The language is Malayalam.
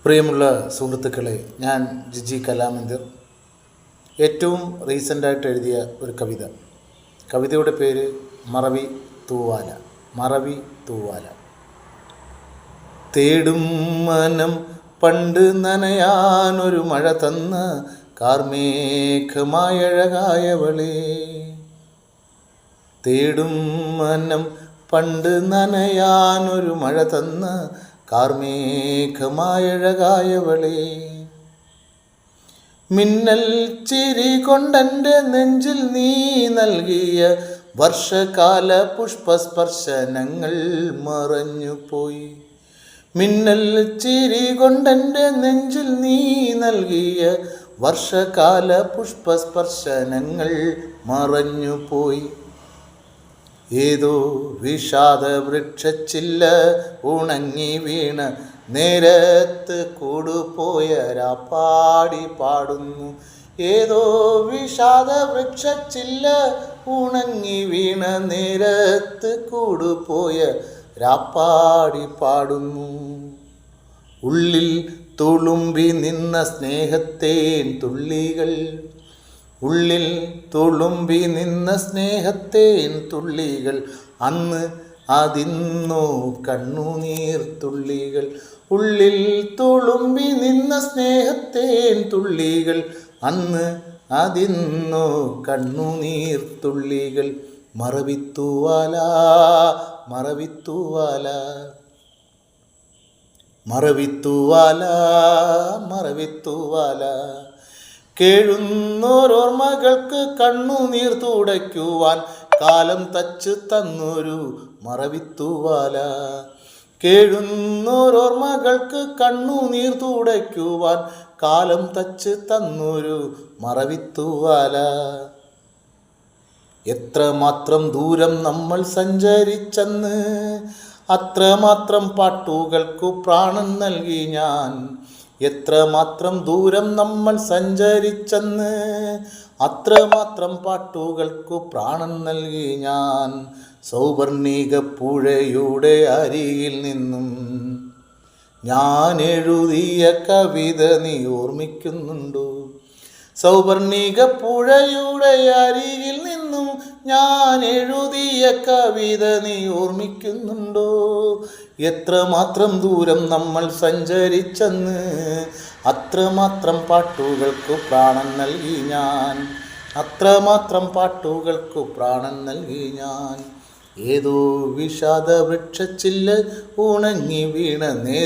പ്രിയമുള്ള സുഹൃത്തുക്കളെ, ഞാൻ ജിജി കലാമന്ദിർ. ഏറ്റവും റീസെൻ്റായിട്ട് എഴുതിയ ഒരു കവിതയുടെ പേര് മറവി തൂവാല. മറവി തൂവാല. തേടും മനം പണ്ട് നനയാനൊരു മഴ തന്ന കാർമേഘമായഴകായവളേ. തേടും മനം പണ്ട് നനയാനൊരു മഴ തന്ന കാർമേഘമായഴകായവളേ. മിന്നൽ ചിരി കൊണ്ടെൻ്റെ നെഞ്ചിൽ നീ നൽകിയ വർഷകാല പുഷ്പസ്പർശനങ്ങൾ മറഞ്ഞുപോയി. മിന്നൽ ചിരി കൊണ്ടെൻ്റെ നെഞ്ചിൽ നീ നൽകിയ വർഷകാല പുഷ്പസ്പർശനങ്ങൾ മറഞ്ഞുപോയി. ഏതോ വിഷാദ വൃക്ഷച്ചില്ല ഉണങ്ങി വീണ നേരത്ത് കൂടുപോയ രാപ്പാടി പാടുന്നു. ഏതോ വിഷാദ വൃക്ഷച്ചില്ല ഉണങ്ങി വീണ നേരത്ത് കൂടുപോയ രാപ്പാടി പാടുന്നു. ഉള്ളിൽ തുളുമ്പി നിന്ന സ്നേഹത്തേൻ തുള്ളികൾ, ഉള്ളിൽ തുളുമ്പി നിന്ന സ്നേഹത്തേൻ തുള്ളികൾ, അന്ന് അതിന്നോ കണ്ണുനീർ തുള്ളികൾ. ഉള്ളിൽ തുളുമ്പി നിന്ന സ്നേഹത്തേൻ തുള്ളികൾ, അന്ന് അതിന്നോ കണ്ണുനീർ തുള്ളികൾ. മറവിത്തൂവാല, മറവിത്തൂവാല, മറവിത്തൂവാല, മറവിത്തൂവാല. കേഴുന്നോരോർമ്മകൾക്ക് കണ്ണുനീർ തുടയ്ക്കുവാൻ കാലം തച്ച് തന്നൊരു മറവിത്തൂവാല. കേഴുന്നോരോർമ്മകൾക്ക് കണ്ണുനീർ തുടയ്ക്കുവാൻ കാലം തച്ച് തന്നൊരു മറവിത്തൂവാല. എത്രമാത്രം ദൂരം നമ്മൾ സഞ്ചരിച്ചെന്ന്, അത്രമാത്രം പാട്ടുകൾക്കു പ്രാണൻ നൽകി ഞാൻ. എത്രമാത്രം ദൂരം നമ്മൾ സഞ്ചരിച്ചെന്ന്, അത്രമാത്രം പാട്ടുകൾക്കു പ്രാണൻ നൽകി ഞാൻ. സൗവർണിക പുഴയുടെ അരികിൽ നിന്നും ഞാൻ എഴുതിയ കവിത നീ ഓർമ്മിക്കുന്നുണ്ടോ? സൗവർണിക പുഴയുടെ അരികിൽ നിന്നും ഞാൻ എഴുതിയ കവിത നീ ഓർമ്മിക്കുന്നുണ്ടോ? എത്രമാത്രം ദൂരം നമ്മൾ സഞ്ചരിച്ചെന്ന്, അത്രമാത്രം പാട്ടുകൾക്കു പ്രാണൻ നൽകി ഞാൻ. അത്രമാത്രം പാട്ടുകൾക്കു പ്രാണൻ നൽകി ഞാൻ. ഏതോ വിഷാദ വൃക്ഷച്ചില്ല ഉണങ്ങി വീണ നേരം